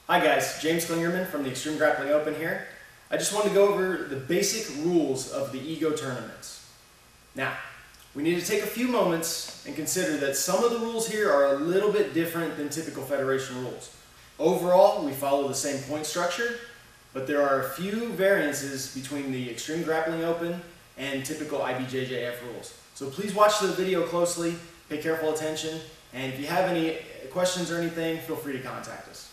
Hi guys, James Clingerman from the Extreme Grappling Open here. I just wanted to go over the basic rules of the ego tournaments. Now, we need to take a few moments and consider that some of the rules here are a little bit different than typical federation rules. Overall, we follow the same point structure, but there are a few variances between the Extreme Grappling Open and typical IBJJF rules. So please watch the video closely, pay careful attention, and if you have any questions or anything, feel free to contact us.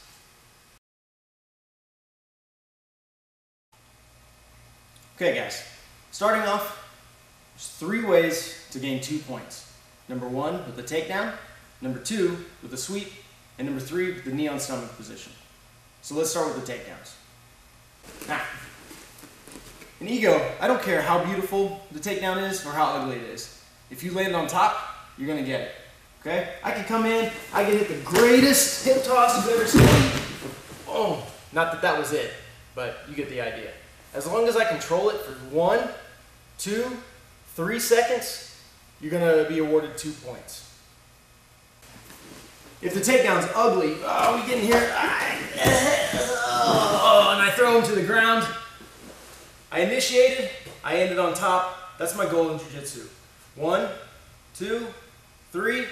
Okay guys, starting off, there's 3 ways to gain 2 points. Number 1 with the takedown, number 2 with the sweep, and number 3 with the knee on stomach position. So let's start with the takedowns. Now, in ego, I don't care how beautiful the takedown is or how ugly it is. If you land on top, you're gonna get it. Okay? I can come in, I can hit the greatest hip toss you've ever seen. Oh, not that that was it, but you get the idea. As long as I control it for 1, 2, 3 seconds, you're going to be awarded 2 points. If the takedown's ugly, oh, we get in here, and I throw him to the ground. I initiated, I ended on top. That's my goal in Jiu-Jitsu. 1, 2, 3,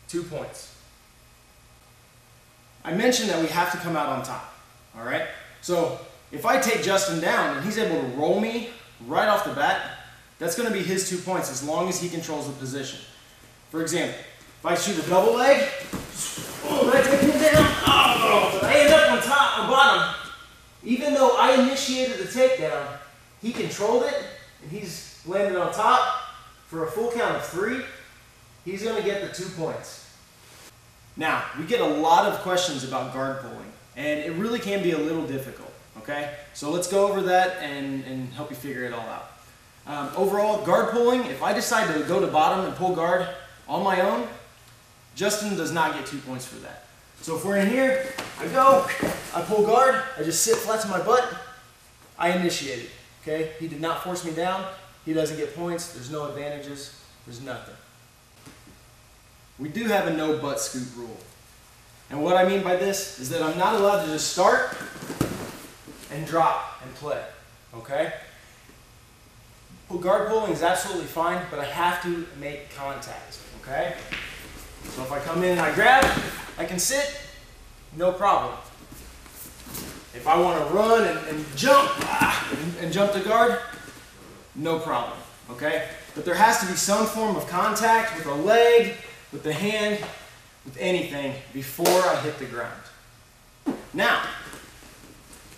2 points. I mentioned that we have to come out on top, all right? So if I take Justin down and he's able to roll me right off the bat, that's going to be his 2 points as long as he controls the position. For example, if I shoot a double leg, oh, I take him down, oh, I end up on top or bottom. Even though I initiated the takedown, he controlled it and he's landed on top for a full count of 3, he's going to get the 2 points. Now, we get a lot of questions about guard pulling, and it really can be a little difficult. Okay, so let's go over that and help you figure it all out. Overall, guard pulling, if I decide to go to bottom and pull guard on my own, Justin does not get 2 points for that. So if we're in here, I go, I pull guard, I just sit flat to my butt, I initiate it. Okay, he did not force me down, he doesn't get points, there's no advantages, there's nothing. We do have a no butt scoop rule. And what I mean by this is that I'm not allowed to just start and drop and play, okay? Guard pulling is absolutely fine, but I have to make contact, okay? So if I come in and I grab, I can sit, no problem. If I want to run and jump, and jump to guard, no problem, okay? But there has to be some form of contact with a leg, with the hand, with anything before I hit the ground. Now,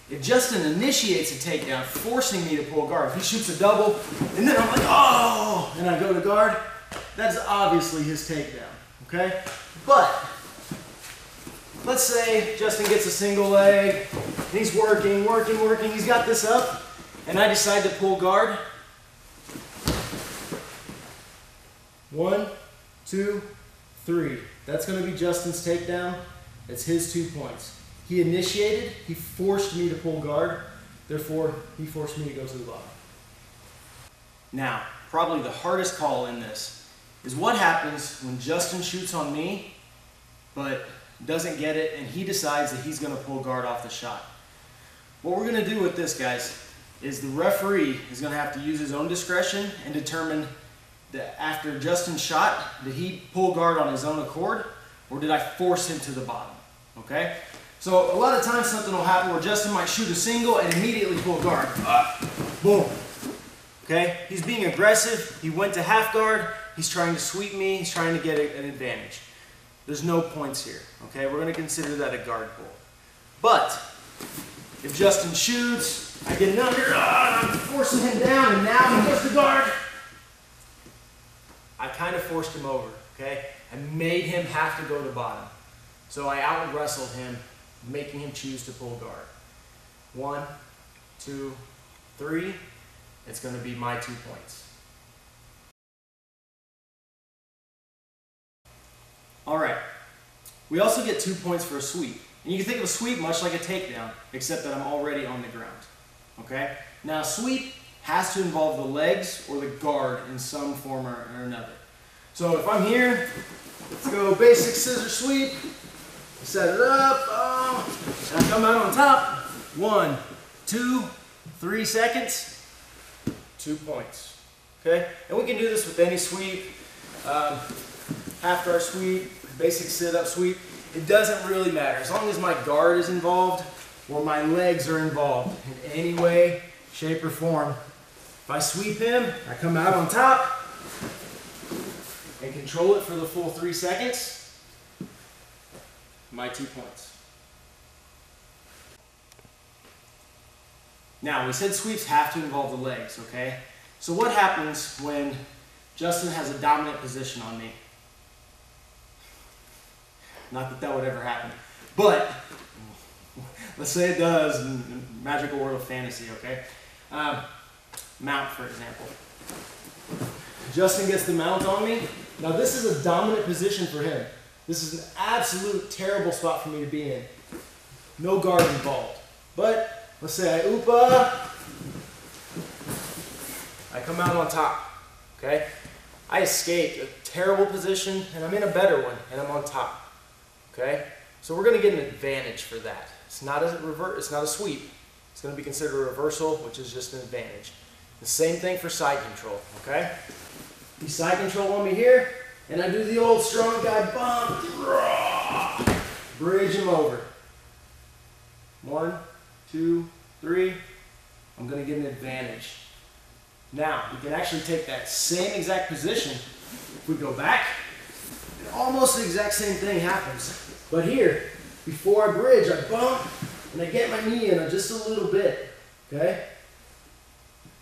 if Justin initiates a takedown, forcing me to pull guard, if he shoots a double, and then I'm like, oh, and I go to guard, that's obviously his takedown, okay? But, let's say Justin gets a single leg, and he's working, he's got this up, and I decide to pull guard. 1, 2, 3. That's going to be Justin's takedown. It's his 2 points. He initiated, he forced me to pull guard, therefore he forced me to go to the bottom. Now, probably the hardest call in this is what happens when Justin shoots on me, but doesn't get it, and he decides that he's going to pull guard off the shot. What we're going to do with this, guys, is the referee is going to have to use his own discretion and determine that after Justin shot, did he pull guard on his own accord, or did I force him to the bottom, okay? So a lot of times something will happen where Justin might shoot a single and immediately pull guard. Boom. Okay? He's being aggressive. He went to half guard. He's trying to sweep me. He's trying to get an advantage. There's no points here. Okay? We're going to consider that a guard pull. But if Justin shoots, I get an under, I'm forcing him down, and now he goes to guard. I kind of forced him over. Okay? I made him have to go to bottom. So I out-wrestled him, making him choose to pull guard. 1, 2, 3, it's going to be my 2 points. All right, we also get 2 points for a sweep. And you can think of a sweep much like a takedown, except that I'm already on the ground. Okay? Now a sweep has to involve the legs or the guard in some form or another. So if I'm here, let's go basic scissor sweep. Set it up. And I come out on top. 1, 2, 3 seconds. 2 points. Okay? And we can do this with any sweep. Half guard sweep, basic sit-up sweep. It doesn't really matter. As long as my guard is involved or my legs are involved in any way, shape, or form. If I sweep him, I come out on top and control it for the full 3 seconds, my 2 points. Now, we said sweeps have to involve the legs, okay? So what happens when Justin has a dominant position on me? Not that that would ever happen, but let's say it does in magical world of fantasy, okay? Mount, for example. Justin gets the mount on me. Now this is a dominant position for him. This is an absolute terrible spot for me to be in. No guard involved. But let's say I upa, I come out on top, okay? I escaped a terrible position and I'm in a better one and I'm on top. Okay, so we're going to get an advantage for that. It's not a sweep. It's going to be considered a reversal, which is just an advantage. The same thing for side control. Okay, you side control on me here, and I do the old strong guy bump, bridge him over. 1, 2, 3. I'm going to get an advantage. Now we can actually take that same exact position. If we go back, almost the exact same thing happens. But here, before I bridge, I bump and I get my knee in just a little bit. Okay?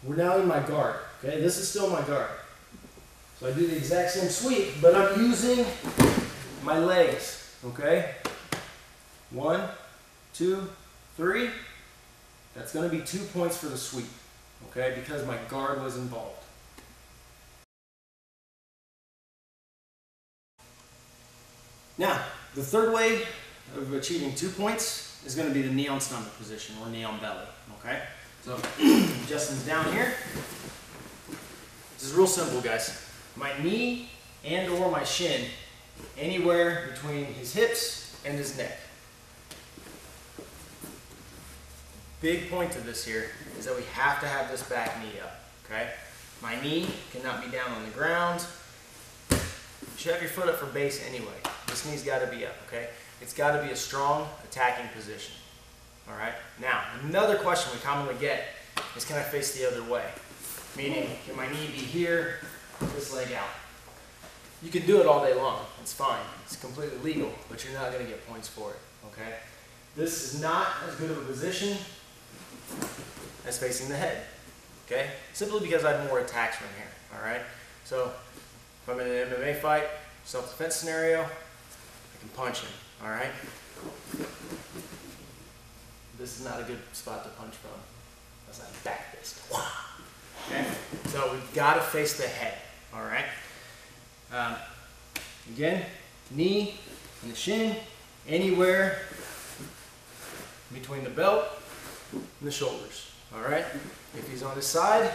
We're now in my guard. Okay? This is still my guard. So I do the exact same sweep, but I'm using my legs. Okay? 1, 2, 3. That's going to be 2 points for the sweep. Okay? Because my guard was involved. Now, the third way of achieving 2 points is going to be the knee on stomach position or knee on belly. Okay? So, Justin's down here. This is real simple, guys. My knee and or my shin anywhere between his hips and his neck. Big point to this here is that we have to have this back knee up. Okay? My knee cannot be down on the ground. You should have your foot up for base anyway. This knee's got to be up, okay? It's got to be a strong attacking position. All right? Now, another question we commonly get is, can I face the other way? Meaning, can my knee be here, this leg out? You can do it all day long. It's fine. It's completely legal, but you're not going to get points for it, okay? This is not as good of a position as facing the head, okay? Simply because I have more attacks from here, all right? So, if I'm in an MMA fight, self-defense scenario, I can punch him, all right? This is not a good spot to punch from. That's not a back fist. Okay? So we've got to face the head, all right? Again, knee and the shin, anywhere between the belt and the shoulders, all right? If he's on his side,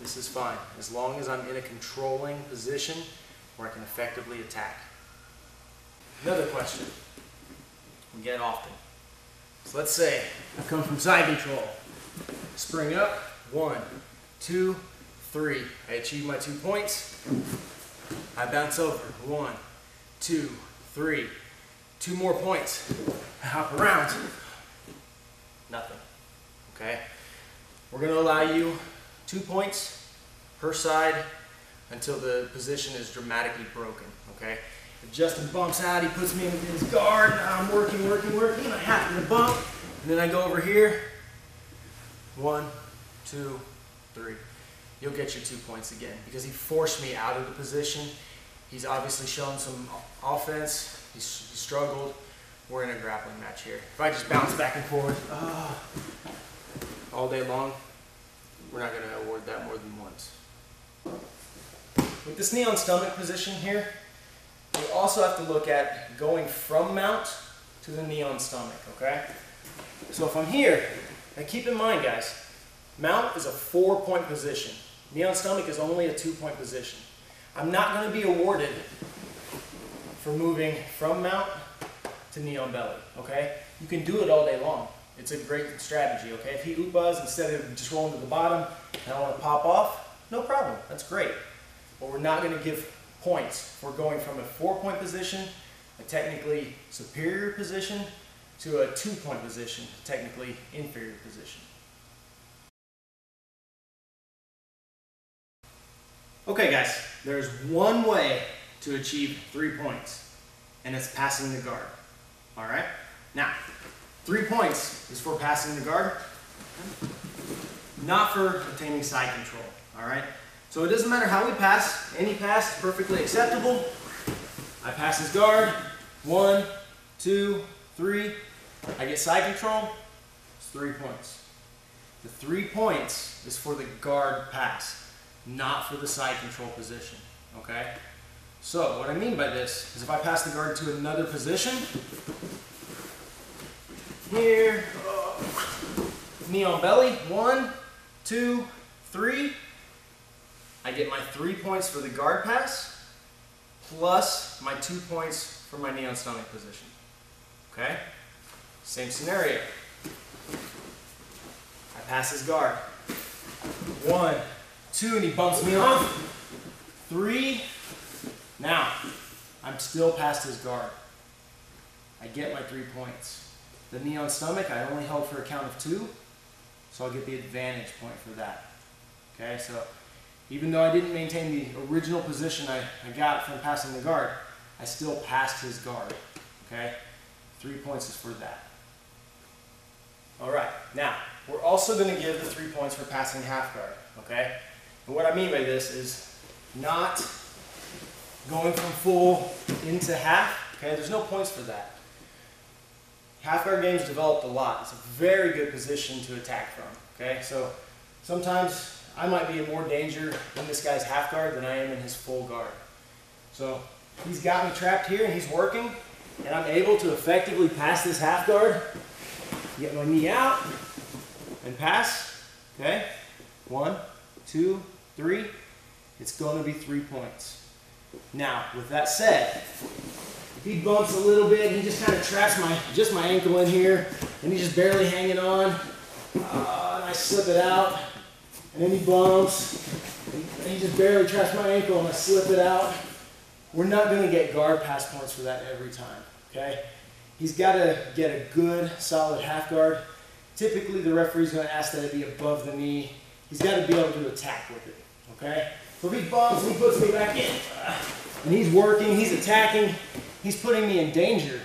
this is fine, as long as I'm in a controlling position where I can effectively attack. Another question we get often. So let's say I come from side control. Spring up, 1, 2, 3. I achieve my 2 points. I bounce over, 1, 2, 3. 2 more points. I hop around. Nothing. Okay? We're going to allow you 2 points per side until the position is dramatically broken. Okay? If Justin bumps out, he puts me in his guard, and I'm working, and I happen to bump, and then I go over here. 1, 2, 3. You'll get your 2 points again because he forced me out of the position. He's obviously shown some offense. He struggled. We're in a grappling match here. If I just bounce back and forth all day long, we're not going to award that more than once. With this knee on stomach position here, we also have to look at going from mount to the knee on stomach, okay? So if I'm here, now keep in mind, guys, mount is a 4-point position. Knee on stomach is only a 2-point position. I'm not going to be awarded for moving from mount to knee on belly, okay? You can do it all day long. It's a great strategy, okay? If he uppas instead of just rolling to the bottom and I want to pop off, no problem, that's great. But we're not going to give points. We're going from a 4-point position, a technically superior position, to a 2-point position, a technically inferior position. Okay guys, there's one way to achieve 3 points, and it's passing the guard. All right? Now, 3 points is for passing the guard, not for obtaining side control. All right? So it doesn't matter how we pass, any pass is perfectly acceptable. I pass his guard, 1, 2, 3. I get side control, it's 3 points. The 3 points is for the guard pass, not for the side control position, okay? So what I mean by this is if I pass the guard to another position, here, knee on belly, 1, 2, 3, I get my 3 points for the guard pass, plus my 2 points for my knee on stomach position, okay? Same scenario. I pass his guard, 1, 2, and he bumps me off. 3. Now, I'm still past his guard. I get my 3 points. The knee on stomach, I only held for a count of 2, so I'll get the advantage point for that. Okay, so even though I didn't maintain the original position I got from passing the guard, I still passed his guard. Okay, 3 points is for that. All right, now, we're also going to give the 3 points for passing half guard. Okay? And what I mean by this is not going from full into half, okay? There's no points for that. Half guard game's developed a lot. It's a very good position to attack from, okay? So sometimes I might be in more danger in this guy's half guard than I am in his full guard. So he's got me trapped here and he's working, and I'm able to effectively pass this half guard, get my knee out, and pass, okay? 1, 2, 3, it's going to be 3 points. Now, with that said, if he bumps a little bit, he just kind of traps my ankle in here, and he's just barely hanging on, and I slip it out, and then he bumps, and he just barely traps my ankle, and I slip it out. We're not going to get guard pass points for that every time, okay? He's got to get a good, solid half guard. Typically, the referee's going to ask that it be above the knee. He's got to be able to attack with it, okay? So if he bumps, he puts me back in. And he's working, he's attacking, he's putting me in danger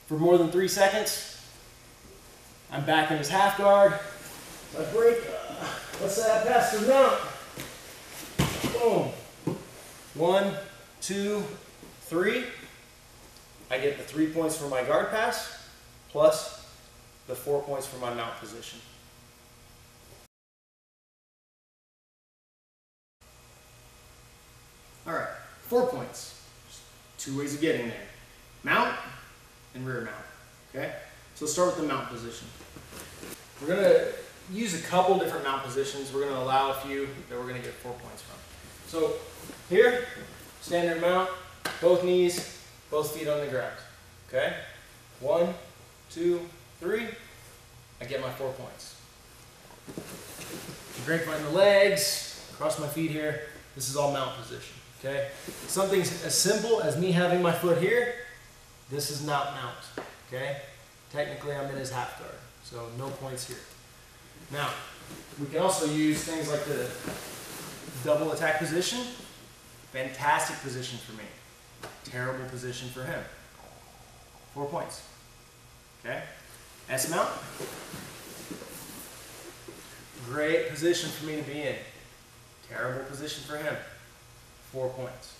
for more than 3 seconds. I'm back in his half guard. I break, let's say I pass the mount. Boom. 1, 2, 3. I get the 3 points for my guard pass, plus the 4 points for my mount position. All right, 4 points. There's 2 ways of getting there. Mount and rear mount, okay? So let's start with the mount position. We're gonna use a couple different mount positions. We're gonna allow a few that we're gonna get 4 points from. So here, standard mount, both knees, both feet on the ground, okay? 1, 2, 3, I get my 4 points. Grapevine the legs, cross my feet here. This is all mount position. Okay, something as simple as me having my foot here, this is not mount, okay? Technically I'm in his half guard, so no points here. Now, we can also use things like the double attack position. Fantastic position for me. Terrible position for him. 4 points, okay? S mount. Great position for me to be in. Terrible position for him. 4 points,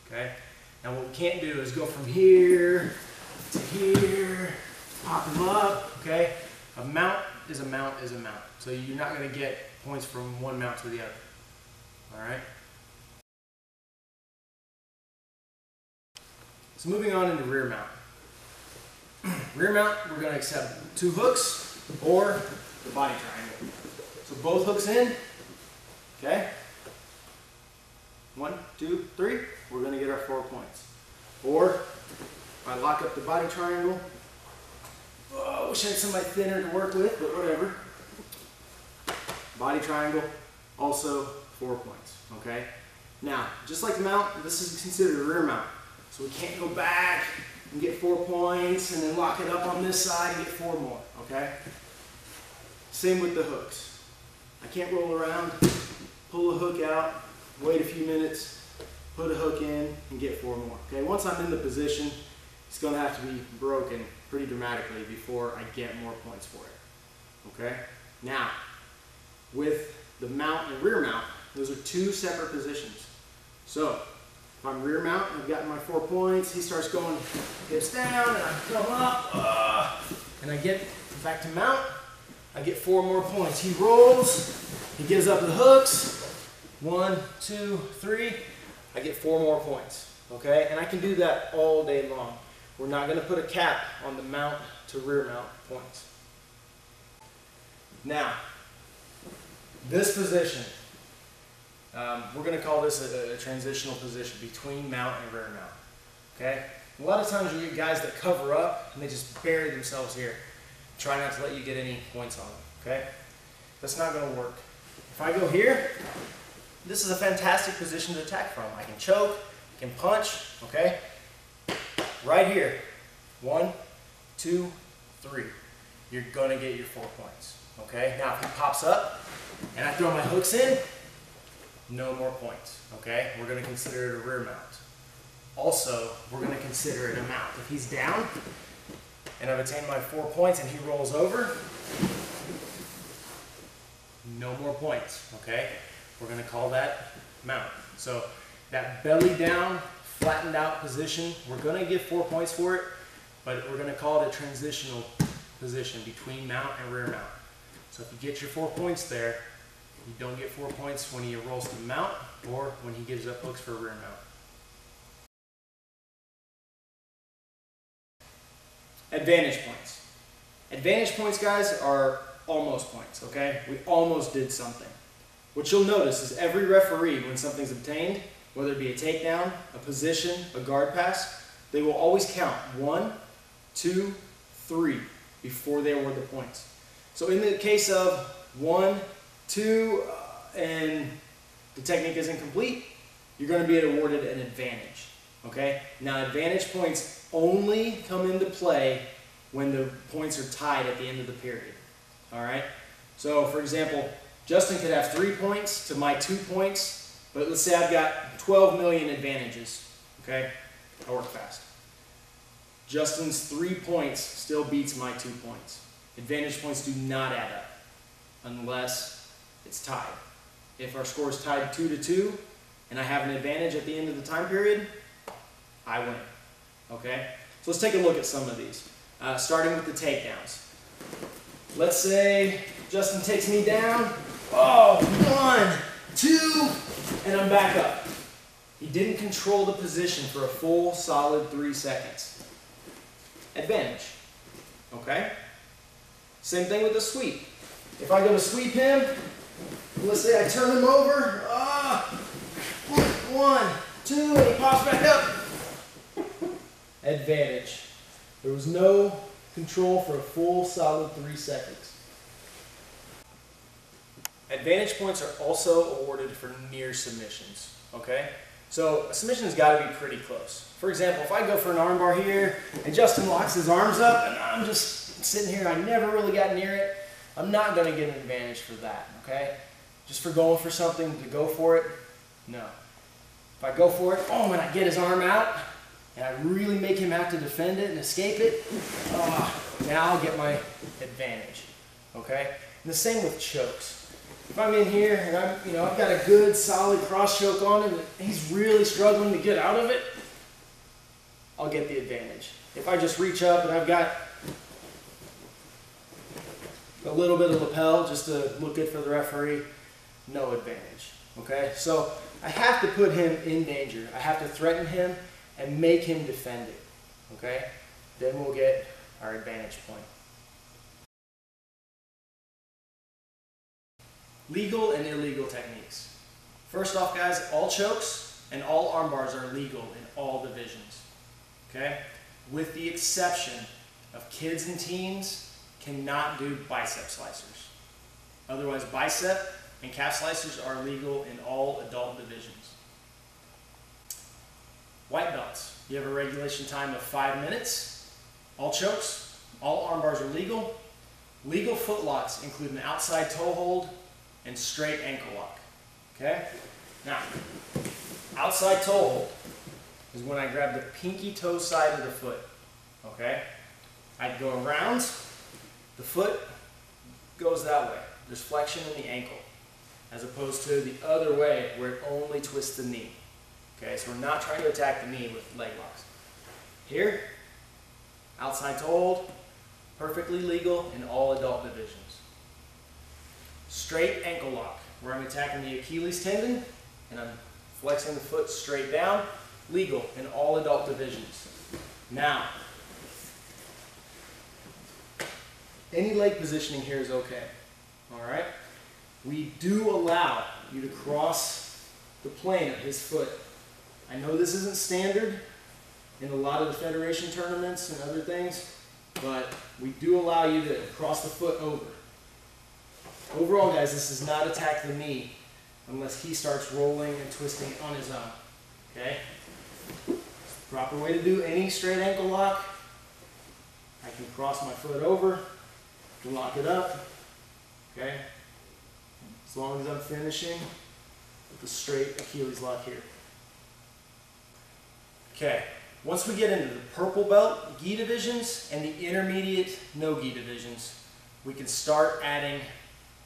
okay? Now what we can't do is go from here to here, pop him up, okay? A mount is a mount is a mount. So you're not gonna get points from one mount to the other, all right? So moving on into rear mount. Rear mount, we're gonna accept 2 hooks or the body triangle. So both hooks in, okay? 1, 2, 3, we're going to get our 4 points. Or I lock up the body triangle. Oh, I wish I had somebody thinner to work with, but whatever. Body triangle, also 4 points, okay? Now, just like the mount, this is considered a rear mount. So we can't go back and get 4 points and then lock it up on this side and get 4 more, okay? Same with the hooks. I can't roll around, pull a hook out, wait a few minutes, put a hook in, and get 4 more, okay? Once I'm in the position, it's gonna have to be broken pretty dramatically before I get more points for it, okay? Now, with the mount and rear mount, those are 2 separate positions. So, if I'm rear mount, I've gotten my 4 points, he starts going hips down, and I come up, and I get back to mount, I get 4 more points. He rolls, he gives up the hooks, 1, 2, 3, I get 4 more points, okay? And I can do that all day long. We're not gonna put a cap on the mount to rear mount points. Now, this position, we're going to call this a transitional position between mount and rear mount, okay? A lot of times you get guys that cover up and they just bury themselves here. Try not to let you get any points on them, okay? That's not going to work. If I go here, this is a fantastic position to attack from. I can choke, I can punch, okay? Right here, 1, 2, 3. You're going to get your 4 points, okay? Now if he pops up and I throw my hooks in, no more points, okay? We're going to consider it a rear mount. Also, we're going to consider it a mount. If he's down and I've attained my 4 points and he rolls over, no more points, okay? We're going to call that mount. So that belly down, flattened out position, we're going to give 4 points for it, but we're going to call it a transitional position between mount and rear mount. So if you get your 4 points there, you don't get 4 points when he rolls to mount or when he gives up hooks for a rear mount. Advantage points. Advantage points, guys, are almost points, okay? We almost did something. What you'll notice is every referee, when something's obtained, whether it be a takedown, a position, a guard pass, they will always count 1, 2, 3 before they award the points. So in the case of 1, 2, and the technique isn't complete, you're going to be awarded an advantage, okay? Now advantage points only come into play when the points are tied at the end of the period, all right? So for example, Justin could have 3 points to my 2 points, but let's say I've got 12 million advantages, okay? I work fast. Justin's 3 points still beats my 2 points. Advantage points do not add up unless it's tied. If our score is tied 2-2 and I have an advantage at the end of the time period, I win, okay? So let's take a look at some of these, starting with the takedowns. Let's say Justin takes me down. Oh, 1, 2, and I'm back up. He didn't control the position for a full, solid 3 seconds. Advantage, okay? Same thing with the sweep. If I go to sweep him, let's say I turn him over. 1, 2, and he pops back up. Advantage. There was no control for a full, solid 3 seconds. Advantage points are also awarded for near submissions, okay? So a submission's got to be pretty close. For example, if I go for an armbar here and Justin locks his arms up and I'm just sitting here, I never really got near it, I'm not going to get an advantage for that, okay? Just for going for something to go for it, no. If I go for it, oh, and I get his arm out and I really make him have to defend it and escape it, now I'll get my advantage, okay? And the same with chokes. If I'm in here and I've got a good solid cross choke on him and he's really struggling to get out of it, I'll get the advantage. If I just reach up and I've got a little bit of lapel just to look good for the referee, no advantage, okay? So I have to put him in danger. I have to threaten him and make him defend it, okay? Then we'll get our advantage point. Legal and illegal techniques. First off, guys, all chokes and all arm bars are legal in all divisions, okay? with the exception of kids and teens, cannot do bicep slicers. Otherwise, bicep and calf slicers are legal in all adult divisions. White belts, you have a regulation time of 5 minutes. All chokes, all arm bars are legal. Legal foot locks include an outside toe hold and straight ankle lock. Okay? Now, outside toe hold is when I grab the pinky toe side of the foot. Okay? I'd go around, the foot goes that way. There's flexion in the ankle, as opposed to the other way where it only twists the knee. Okay, so we're not trying to attack the knee with leg locks. Here, outside toe hold, perfectly legal in all adult divisions. Straight ankle lock, where I'm attacking the Achilles tendon and I'm flexing the foot straight down, legal in all adult divisions. Now, any leg positioning here is okay. All right? We do allow you to cross the plane of his foot. I know this isn't standard in a lot of the federation tournaments and other things, but we do allow you to cross the foot over. Overall, guys, this does not attack the knee unless he starts rolling and twisting on his own. Okay? It's the proper way to do any straight ankle lock. I can cross my foot over, can lock it up. Okay? As long as I'm finishing with the straight Achilles lock here. Okay, once we get into the purple belt gi divisions and the intermediate no gi divisions, we can start adding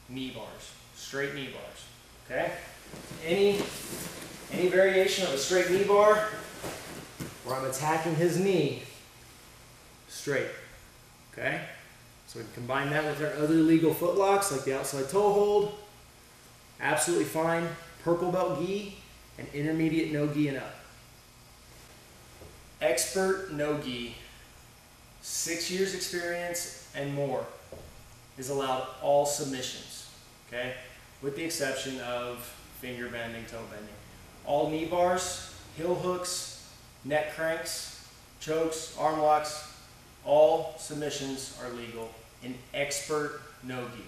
knee bars, straight knee bars. Okay? Any variation of a straight knee bar where I'm attacking his knee straight. Okay? So we can combine that with our other legal foot locks like the outside toe hold. Absolutely fine. Purple belt gi and intermediate no gi and up. Expert no gi, 6 years experience and more, is allowed all submissions, okay? With the exception of finger bending, toe bending. All knee bars, heel hooks, neck cranks, chokes, arm locks, all submissions are legal in expert no gi.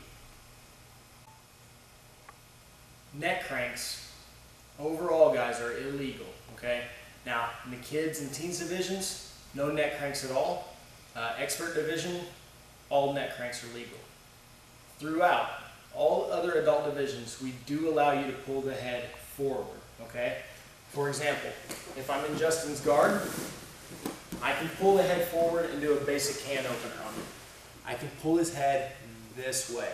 Neck cranks, overall, guys, are illegal, okay? Now, in the kids and teens divisions, no neck cranks at all. Expert division, all neck cranks are legal. Throughout all other adult divisions, we do allow you to pull the head forward, okay? For example, if I'm in Justin's guard, I can pull the head forward and do a basic can opener on him. I can pull his head this way,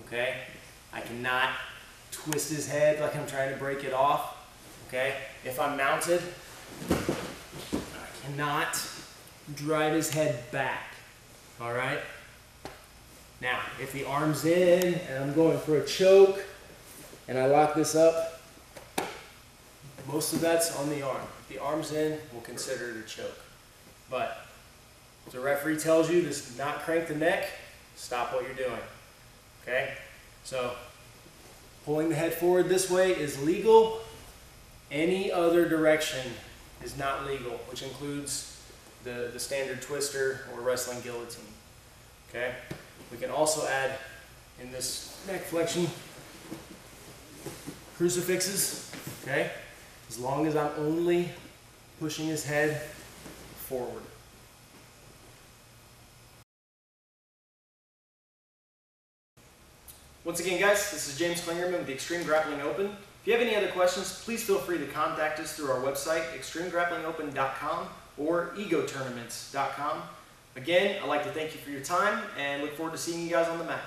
okay? I cannot twist his head like I'm trying to break it off, okay? If I'm mounted, I cannot drive his head back, all right? Now, if the arm's in and I'm going for a choke and I lock this up, most of that's on the arm. If the arm's in, we'll consider it a choke. But if the referee tells you to not crank the neck, stop what you're doing, okay? So, pulling the head forward this way is legal. Any other direction is not legal, which includes the standard twister or wrestling guillotine. Okay? We can also add in this neck flexion crucifixes. Okay? As long as I'm only pushing his head forward. Once again, guys, this is James Clingerman with the Extreme Grappling Open. If you have any other questions, please feel free to contact us through our website, extremegrapplingopen.com or egotournaments.com. Again, I'd like to thank you for your time and look forward to seeing you guys on the mat.